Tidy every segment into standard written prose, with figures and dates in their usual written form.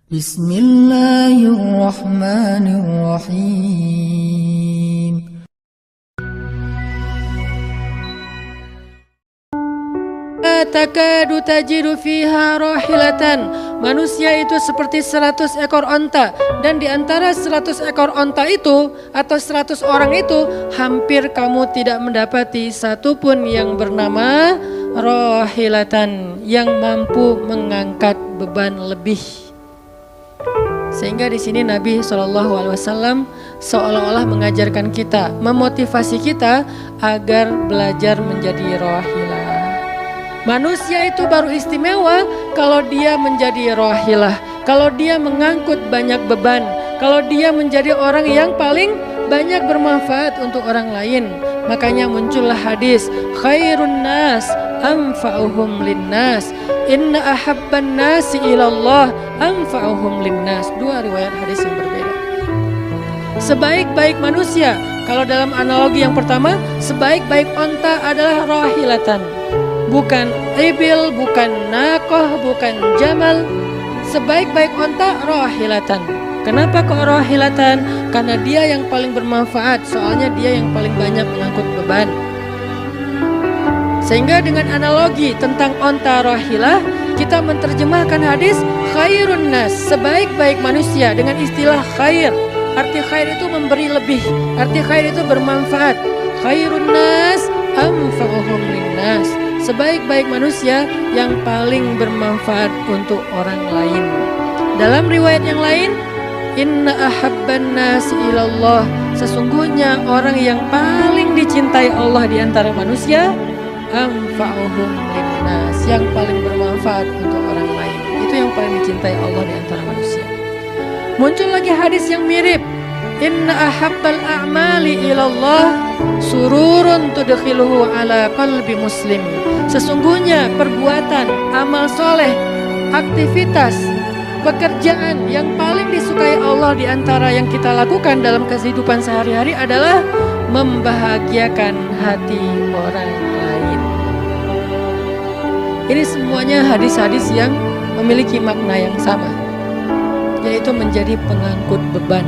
Bismillahirrahmanirrahim. Takadu tajidu fiha rahilatan. Manusia itu seperti 100 ekor onta, dan di antara 100 ekor onta itu atau 100 orang itu hampir kamu tidak mendapati satupun yang bernama rahilatan, yang mampu mengangkat beban lebih. Sehingga di sini Nabi SAW seolah-olah mengajarkan kita, memotivasi kita agar belajar menjadi rahilah. Manusia itu baru istimewa kalau dia menjadi rahilah, kalau dia mengangkut banyak beban, kalau dia menjadi orang yang paling banyak bermanfaat untuk orang lain. Makanya muncullah hadis, khairun nas anfa'uhum linnas, inna ahabban nasi ilallah anfa'uhum linnas. Dua riwayat hadis yang berbeda. Sebaik-baik manusia, kalau dalam analogi yang pertama, sebaik-baik onta adalah rahilatan, bukan ibil, bukan nakoh, bukan jamal. Sebaik-baik onta rahilatan. Kenapa kok rahilatan? Karena dia yang paling bermanfaat, soalnya dia yang paling banyak mengangkut beban. Sehingga dengan analogi tentang onta rahilah, kita menerjemahkan hadis khairun nas, sebaik-baik manusia, dengan istilah khair. Arti khair itu memberi lebih, arti khair itu bermanfaat. Khairun nas anfa'uhum linnas, sebaik-baik manusia yang paling bermanfaat untuk orang lain. Dalam riwayat yang lain, inna ahabban nasi ilallah, sesungguhnya orang yang paling dicintai Allah di antara manusia, anfa'uhum linnas, yang paling bermanfaat untuk orang lain. Itu yang paling dicintai Allah di antara manusia. Muncul lagi hadis yang mirip, inna ahabbal a'mali ilallah sururun tudkhiluhu ala qalbi muslim, sesungguhnya perbuatan, amal soleh, aktivitas, pekerjaan yang paling disukai Allah di antara yang kita lakukan dalam kehidupan sehari-hari adalah membahagiakan hati orang lain. Ini semuanya hadis-hadis yang memiliki makna yang sama, yaitu menjadi pengangkut beban.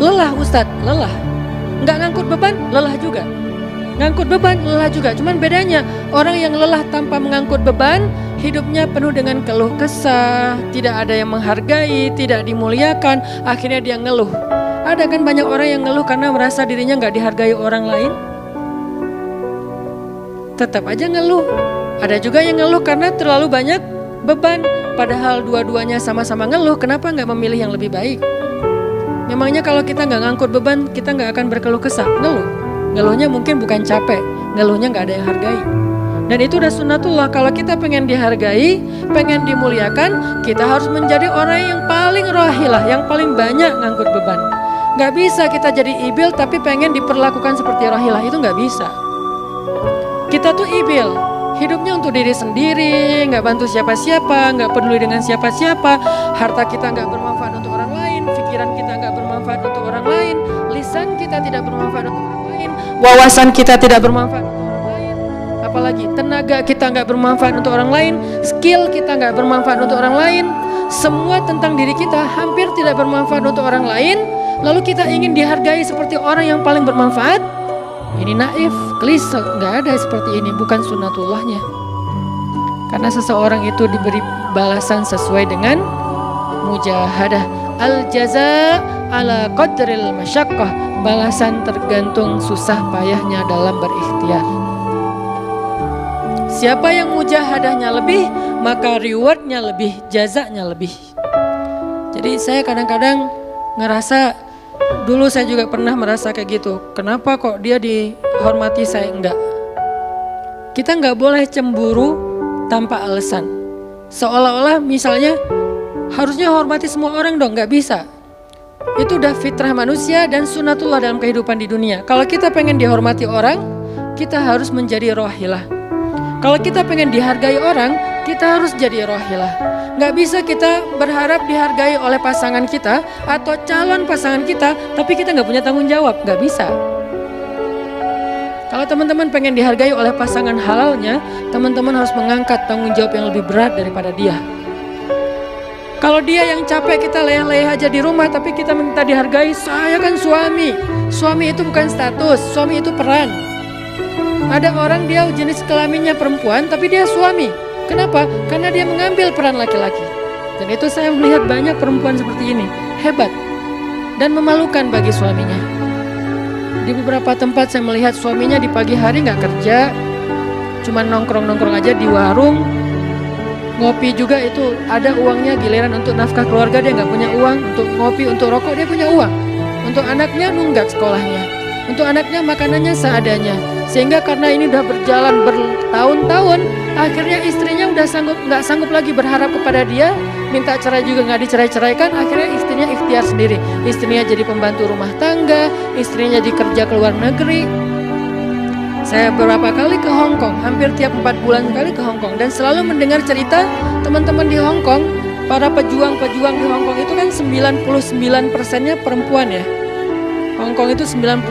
Lelah Ustadz, lelah. Nggak ngangkut beban, lelah juga. Ngangkut beban, lelah juga. Cuman bedanya, orang yang lelah tanpa mengangkut beban, hidupnya penuh dengan keluh kesah, tidak ada yang menghargai, tidak dimuliakan, akhirnya dia ngeluh. Ada kan banyak orang yang ngeluh karena merasa dirinya nggak dihargai orang lain. Tetap aja ngeluh. Ada juga yang ngeluh karena terlalu banyak beban. Padahal dua-duanya sama-sama ngeluh, kenapa nggak memilih yang lebih baik? Memangnya kalau kita nggak ngangkut beban, kita nggak akan berkeluh kesah, ngeluh. Ngeluhnya mungkin bukan capek, ngeluhnya nggak ada yang hargai. Dan itu udah sunnatullah, kalau kita pengen dihargai, pengen dimuliakan, kita harus menjadi orang yang paling rahilah, yang paling banyak ngangkut beban. Nggak bisa kita jadi ibil tapi pengen diperlakukan seperti rahilah, itu nggak bisa. Kita tuh ibil, hidupnya untuk diri sendiri, nggak bantu siapa-siapa, nggak peduli dengan siapa-siapa, harta kita nggak bermanfaat untuk orang lain, pikiran kita nggak bermanfaat untuk orang lain, lisan kita tidak bermanfaat untuk orang lain, wawasan kita tidak bermanfaat untuk orang lain, apalagi tenaga kita nggak bermanfaat untuk orang lain, skill kita nggak bermanfaat untuk orang lain, semua tentang diri kita hampir tidak bermanfaat untuk orang lain. Lalu kita ingin dihargai seperti orang yang paling bermanfaat. Ini naif, klise, nggak ada seperti ini, bukan sunnatullahnya. Karena seseorang itu diberi balasan sesuai dengan mujahadah. Al-jaza ala qadril masyaqqah, balasan tergantung susah payahnya dalam berikhtiar. Siapa yang mujahadahnya lebih, maka rewardnya lebih, jazanya lebih. Jadi saya kadang-kadang ngerasa, dulu saya juga pernah merasa kayak gitu. Kenapa kok dia dihormati saya enggak? Kita enggak boleh cemburu tanpa alasan. Seolah-olah misalnya harusnya hormati semua orang dong, enggak bisa. Itu udah fitrah manusia dan sunnatullah dalam kehidupan di dunia. Kalau kita pengen dihormati orang, kita harus menjadi rahilah. Kalau kita pengen dihargai orang, kita harus jadi rahilah. Nggak bisa kita berharap dihargai oleh pasangan kita atau calon pasangan kita, tapi kita nggak punya tanggung jawab, nggak bisa. Kalau teman-teman pengen dihargai oleh pasangan halalnya, teman-teman harus mengangkat tanggung jawab yang lebih berat daripada dia. Kalau dia yang capek, kita leyeh-leyeh aja di rumah, tapi kita minta dihargai. Saya kan suami. Suami itu bukan status, suami itu peran. Ada orang dia jenis kelaminnya perempuan, tapi dia suami. Kenapa? Karena dia mengambil peran laki-laki. Dan itu saya melihat banyak perempuan seperti ini, hebat dan memalukan bagi suaminya. Di beberapa tempat saya melihat suaminya di pagi hari nggak kerja, cuma nongkrong-nongkrong aja di warung. Ngopi juga itu ada uangnya, giliran untuk nafkah keluarga dia nggak punya uang. Untuk ngopi, untuk rokok dia punya uang. Untuk anaknya nunggak sekolahnya. Untuk anaknya makanannya seadanya. Sehingga karena ini udah berjalan bertahun-tahun, akhirnya istrinya udah nggak sanggup lagi berharap kepada dia. Minta cerai juga nggak dicerai-ceraikan. Akhirnya istrinya ikhtiar sendiri. Istrinya jadi pembantu rumah tangga, istrinya jadi kerja ke luar negeri. Saya beberapa kali ke Hong Kong, hampir tiap 4 bulan sekali ke Hong Kong, dan selalu mendengar cerita teman-teman di Hong Kong. Para pejuang-pejuang di Hong Kong itu kan 99%-nya perempuan ya. Hong Kong itu 99%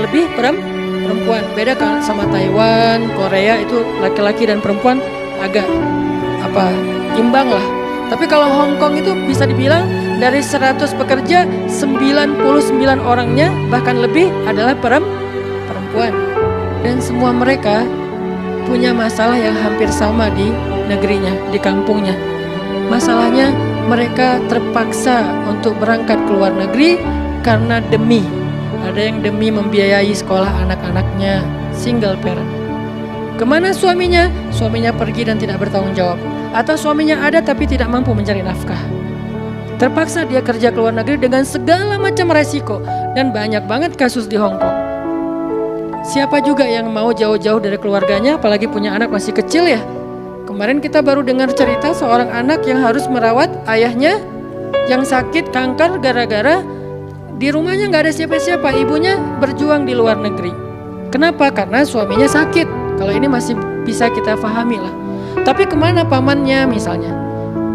lebih perempuan. Beda kan sama Taiwan, Korea, itu laki-laki dan perempuan agak imbang lah. Tapi kalau Hong Kong itu bisa dibilang dari 100 pekerja, 99 orangnya bahkan lebih adalah perempuan. Dan semua mereka punya masalah yang hampir sama di negerinya, di kampungnya. Masalahnya mereka terpaksa untuk berangkat ke luar negeri karena demi. Ada yang demi membiayai sekolah anak-anaknya, single parent. Kemana suaminya? Suaminya pergi dan tidak bertanggung jawab. Atau suaminya ada tapi tidak mampu mencari nafkah. Terpaksa dia kerja ke luar negeri dengan segala macam resiko. Dan banyak banget kasus di Hong Kong. Siapa juga yang mau jauh-jauh dari keluarganya, apalagi punya anak masih kecil ya. Kemarin kita baru dengar cerita seorang anak yang harus merawat ayahnya yang sakit kanker gara-gara di rumahnya nggak ada siapa-siapa. Ibunya berjuang di luar negeri. Kenapa? Karena suaminya sakit. Kalau ini masih bisa kita pahami lah. Tapi kemana pamannya misalnya?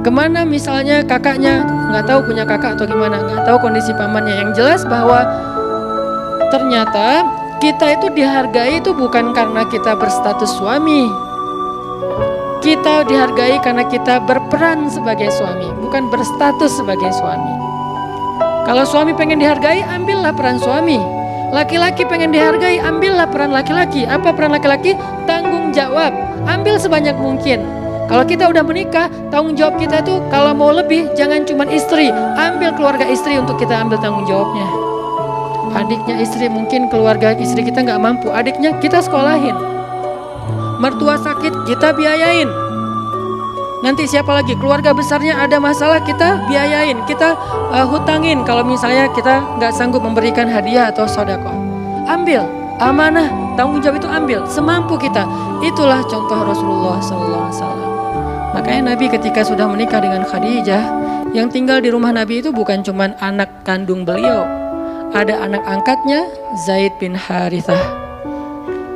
Kemana misalnya kakaknya? Nggak tahu punya kakak atau gimana. Nggak tahu kondisi pamannya. Yang jelas bahwa ternyata kita itu dihargai itu bukan karena kita berstatus suami. Kita dihargai karena kita berperan sebagai suami, bukan berstatus sebagai suami. Kalau suami pengen dihargai, ambillah peran suami. Laki-laki pengen dihargai, ambillah peran laki-laki. Apa peran laki-laki? Tanggung jawab. Ambil sebanyak mungkin. Kalau kita udah menikah, tanggung jawab kita tuh kalau mau lebih, jangan cuma istri. Ambil keluarga istri untuk kita ambil tanggung jawabnya. Adiknya istri, mungkin keluarga istri kita nggak mampu, adiknya kita sekolahin. Mertua sakit, kita biayain. Nanti siapa lagi? Keluarga besarnya ada masalah, kita biayain, kita hutangin. Kalau misalnya kita nggak sanggup memberikan hadiah atau sedekah, ambil amanah, tanggung jawab itu ambil semampu kita. Itulah contoh Rasulullah SAW. Makanya Nabi ketika sudah menikah dengan Khadijah, yang tinggal di rumah Nabi itu bukan cuma anak kandung beliau. Ada anak angkatnya Zaid bin Harithah.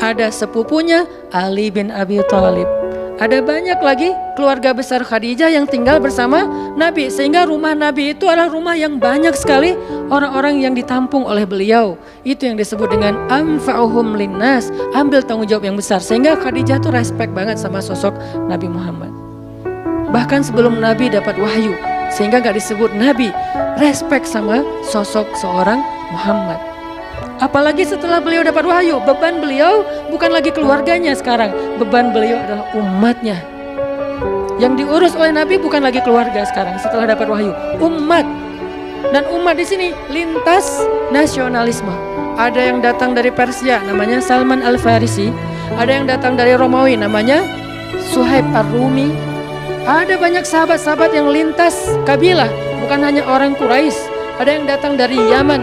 Ada sepupunya Ali bin Abi Thalib. Ada banyak lagi keluarga besar Khadijah yang tinggal bersama Nabi. Sehingga rumah Nabi itu adalah rumah yang banyak sekali orang-orang yang ditampung oleh beliau. Itu yang disebut dengan anfa'uhum linnas. Ambil tanggung jawab yang besar. Sehingga Khadijah tuh respect banget sama sosok Nabi Muhammad. Bahkan sebelum Nabi dapat wahyu. Sehingga gak disebut Nabi, respect sama sosok seorang Muhammad. Apalagi setelah beliau dapat wahyu, beban beliau bukan lagi keluarganya sekarang. Beban beliau adalah umatnya. Yang diurus oleh Nabi bukan lagi keluarga sekarang setelah dapat wahyu, umat. Dan umat di sini lintas nasionalisme. Ada yang datang dari Persia, namanya Salman Al-Farisi. Ada yang datang dari Romawi, namanya Suhaib Ar-Rumi. Ada banyak sahabat-sahabat yang lintas kabilah, bukan hanya orang Quraisy. Ada yang datang dari Yaman,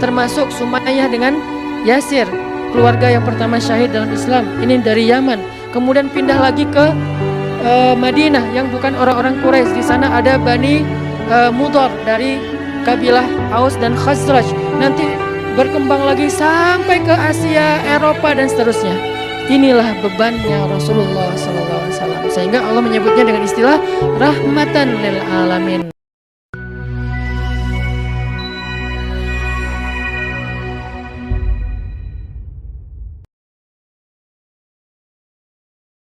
termasuk Sumayyah dengan Yasir, keluarga yang pertama syahid dalam Islam. Ini dari Yaman. Kemudian pindah lagi ke Madinah yang bukan orang-orang Quraisy. Di sana ada Bani Mudhar dari kabilah Aus dan Khazraj. Nanti berkembang lagi sampai ke Asia, Eropa dan seterusnya. Inilah bebannya Rasulullah SAW. Sehingga Allah menyebutnya dengan istilah rahmatan lil alamin.